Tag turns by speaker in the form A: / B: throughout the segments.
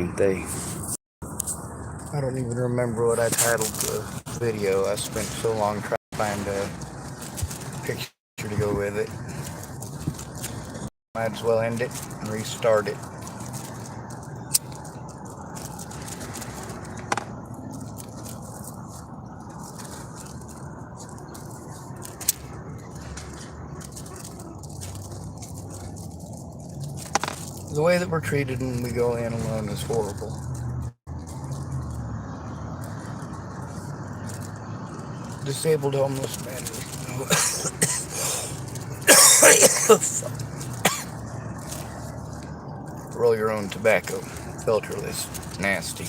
A: They, I don't even remember what I titled the video. I spent so long trying to find a picture to go with it. Might as well end it and restart it. The way that we're treated when we go in alone is horrible. Disabled homeless men. Roll your own tobacco. Filterless. Nasty.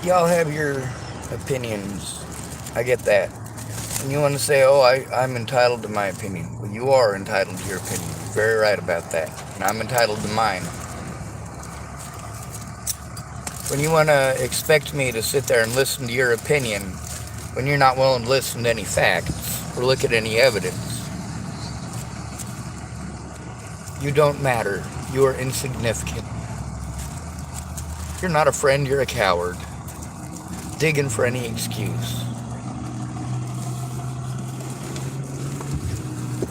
A: Y'all have your opinions. I get that. And you want to say, oh, I'm entitled to my opinion. Well, you are entitled to your opinion. You're very right about that. And I'm entitled to mine. When you want to expect me to sit there and listen to your opinion when you're not willing to listen to any facts or look at any evidence, you don't matter. You are insignificant. You're not a friend, you're a coward. Digging for any excuse.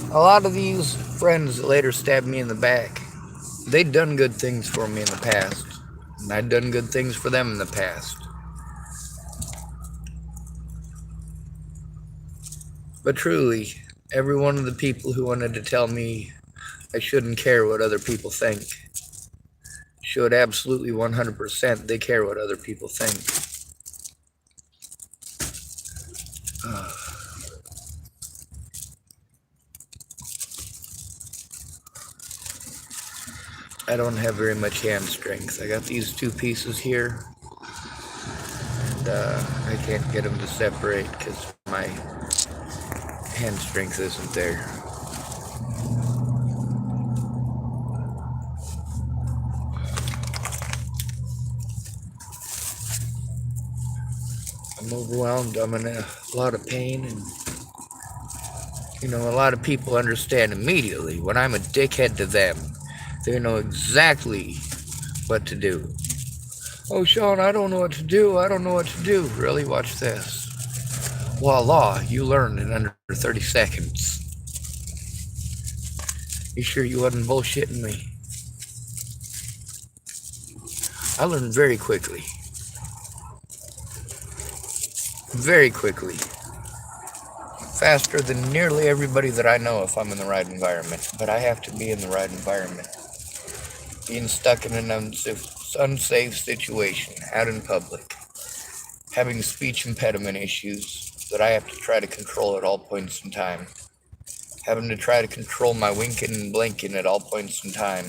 A: A lot of these friends that later stabbed me in the back, they'd done good things for me in the past. And I'd done good things for them in the past. But truly, every one of the people who wanted to tell me I shouldn't care what other people think should absolutely 100% they care what other people think. I don't have very much hand strength. I got these two pieces here, and I can't get them to separate because my hand strength isn't there. I'm overwhelmed. I'm in a lot of pain, and a lot of people understand immediately when I'm a dickhead to them. They know exactly what to do. Oh, Sean, I don't know what to do. I don't know what to do. Really? Watch this. Voila, you learned in under 30 seconds. You sure you wasn't bullshitting me? I learned very quickly. Very quickly. Faster than nearly everybody that I know if I'm in the right environment. But I have to be in the right environment. Being stuck in an unsafe situation out in public. Having speech impediment issues that I have to try to control at all points in time. Having to try to control my winking and blinking at all points in time.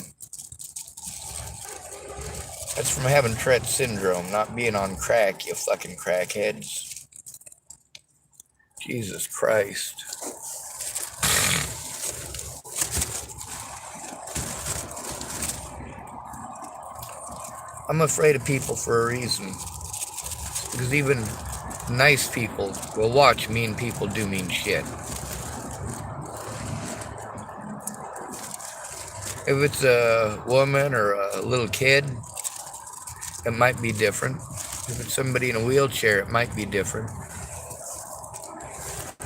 A: That's from having Tourette syndrome, not being on crack, you fucking crackheads. Jesus Christ. I'm afraid of people for a reason. Because even nice people will watch mean people do mean shit. If it's a woman or a little kid, it might be different. If it's somebody in a wheelchair, it might be different.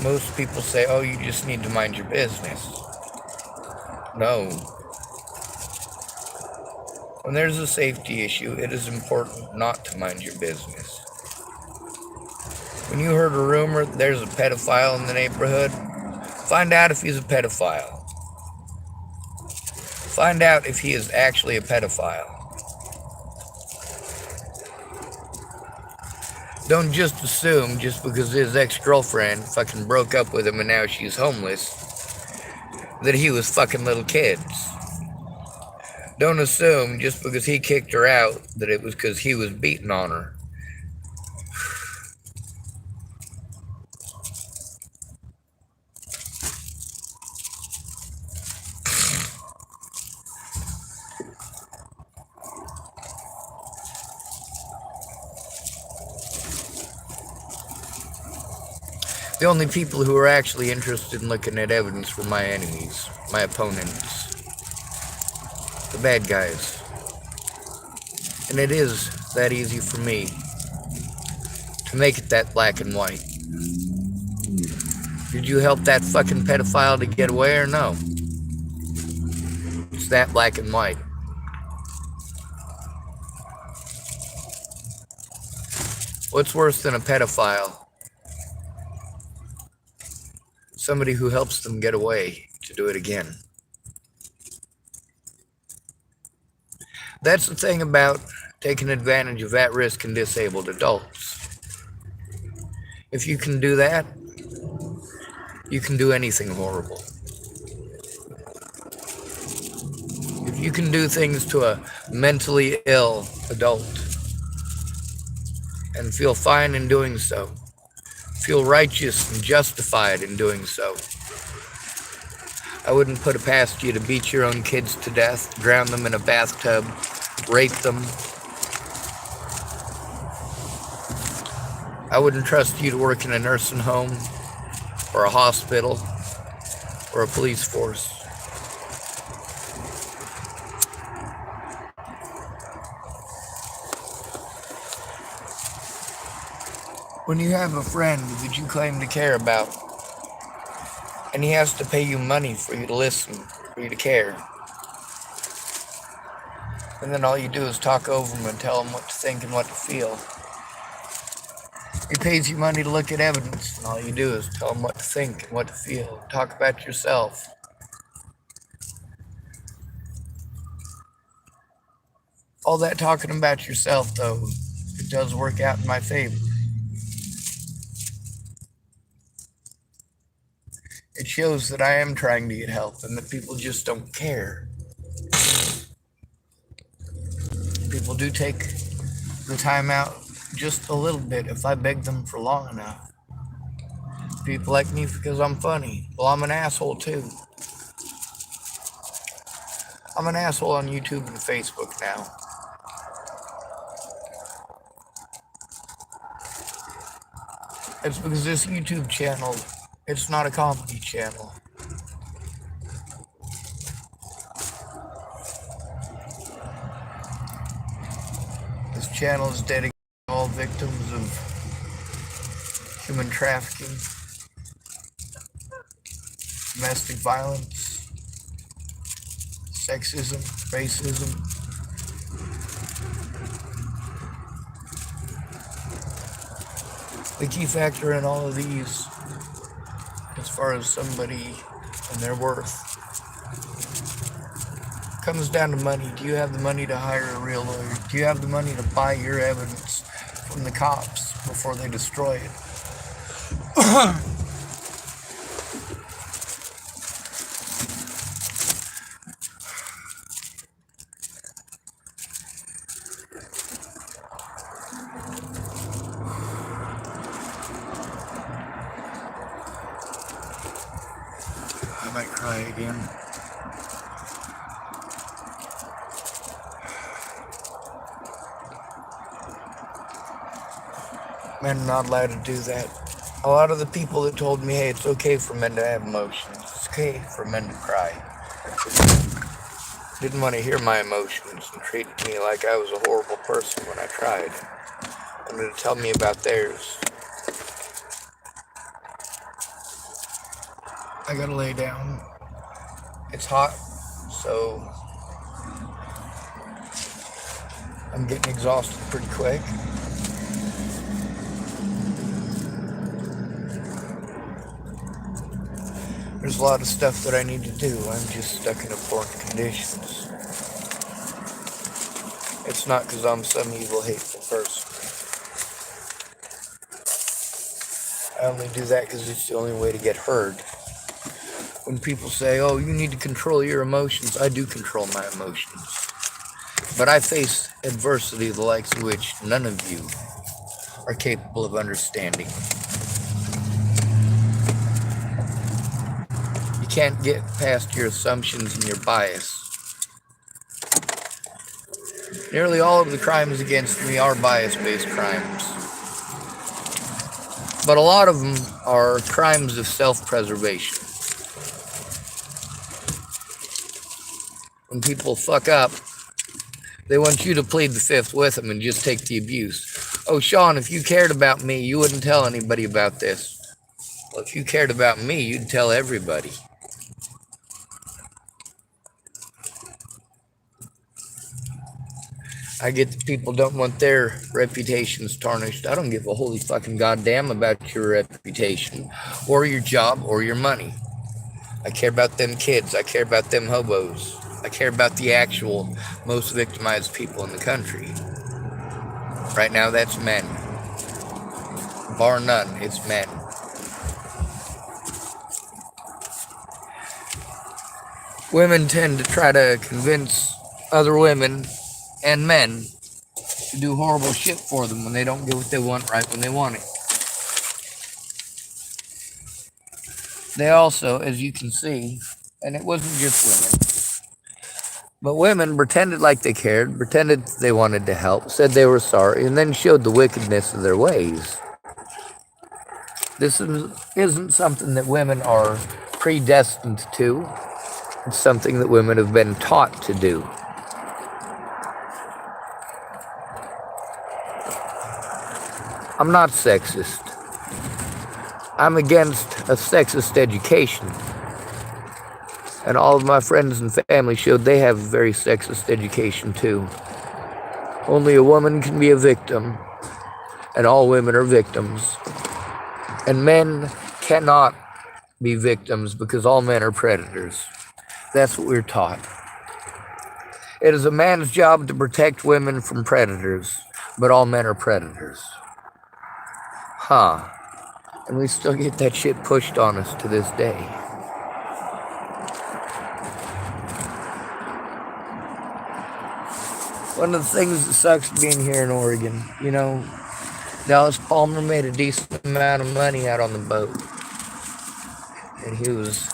A: Most people say, oh, you just need to mind your business. No. When there's a safety issue, it is important not to mind your business. When you heard a rumor that there's a pedophile in the neighborhood, find out if he's a pedophile. Find out if he is actually a pedophile. Don't just assume just because his ex-girlfriend fucking broke up with him and now she's homeless that he was fucking little kids. Don't assume just because he kicked her out that it was because he was beating on her. The only people who were actually interested in looking at evidence were my enemies, my opponents, the bad guys. And it is that easy for me to make it that black and white. Did you help that fucking pedophile to get away or no? It's that black and white. What's worse than a pedophile? Somebody who helps them get away to do it again. That's the thing about taking advantage of at-risk and disabled adults. If you can do that, you can do anything horrible. If you can do things to a mentally ill adult and feel fine in doing so, feel righteous and justified in doing so, I wouldn't put it past you to beat your own kids to death, drown them in a bathtub, rape them. I wouldn't trust you to work in a nursing home or a hospital or a police force. When you have a friend that you claim to care about, and he has to pay you money for you to listen, for you to care, and then all you do is talk over him and tell him what to think and what to feel. He pays you money to look at evidence, and all you do is tell him what to think and what to feel. Talk about yourself. All that talking about yourself, though, it does work out in my favor. It shows that I am trying to get help and that people just don't care. People do take the time out just a little bit if I beg them for long enough. People like me because I'm funny. Well, I'm an asshole too. I'm an asshole on YouTube and Facebook now. It's because this YouTube channel, it's not a comedy channel. This channel is dedicated to all victims of human trafficking, domestic violence, sexism, racism. The key factor in all of these, as far as somebody and their worth, comes down to money. Do you have the money to hire a real lawyer? Do you have the money to buy your evidence from the cops before they destroy it? I might cry again. Men are not allowed to do that. A lot of the people that told me, hey, it's okay for men to have emotions, it's okay for men to cry, didn't want to hear my emotions and treated me like I was a horrible person when I tried. Wanted to tell me about theirs. I gotta lay down. It's hot, so I'm getting exhausted pretty quick. There's a lot of stuff that I need to do. I'm just stuck in abhorrent conditions. It's not because I'm some evil, hateful person. I only do that because it's the only way to get heard. When people say, oh, you need to control your emotions, I do control my emotions. But I face adversity the likes of which none of you are capable of understanding. You can't get past your assumptions and your bias. Nearly all of the crimes against me are bias-based crimes. But a lot of them are crimes of self-preservation. When people fuck up, they want you to plead the fifth with them and just take the abuse. Oh, Sean, if you cared about me, you wouldn't tell anybody about this. Well, if you cared about me, you'd tell everybody. I get that people don't want their reputations tarnished. I don't give a holy fucking goddamn about your reputation or your job or your money. I care about them kids. I care about them hobos. I care about the actual most victimized people in the country. Right now, that's men. Bar none, it's men. Women tend to try to convince other women and men to do horrible shit for them when they don't get what they want right when they want it. They also, as you can see, and it wasn't just women, but women pretended like they cared, pretended they wanted to help, said they were sorry, and then showed the wickedness of their ways. This isn't something that women are predestined to. It's something that women have been taught to do. I'm not sexist. I'm against a sexist education. And all of my friends and family showed they have a very sexist education too. Only a woman can be a victim, and all women are victims. And men cannot be victims because all men are predators. That's what we're taught. It is a man's job to protect women from predators, but all men are predators. And we still get that shit pushed on us to this day. One of the things that sucks being here in Oregon, you know, Dallas Palmer made a decent amount of money out on the boat. And he was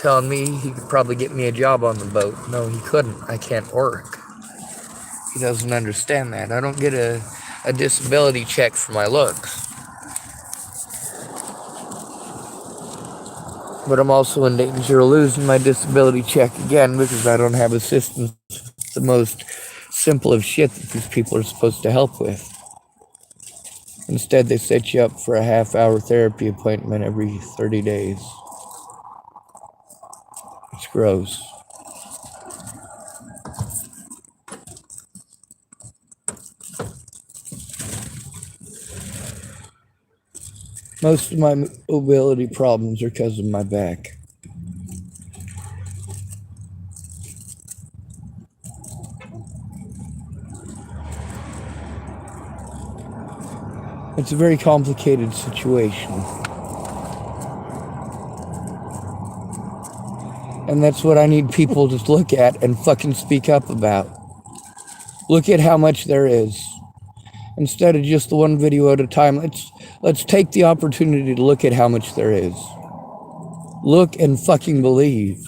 A: telling me he could probably get me a job on the boat. No, he couldn't. I can't work. He doesn't understand that. I don't get a disability check for my looks. But I'm also in danger of losing my disability check again because I don't have assistance with the most simple of shit that these people are supposed to help with. Instead, they set you up for a half-hour therapy appointment every 30 days. It's gross. Most of my mobility problems are because of my back. It's a very complicated situation. And that's what I need people to look at and fucking speak up about. Look at how much there is. Instead of just the one video at a time, let's take the opportunity to look at how much there is. Look and fucking believe.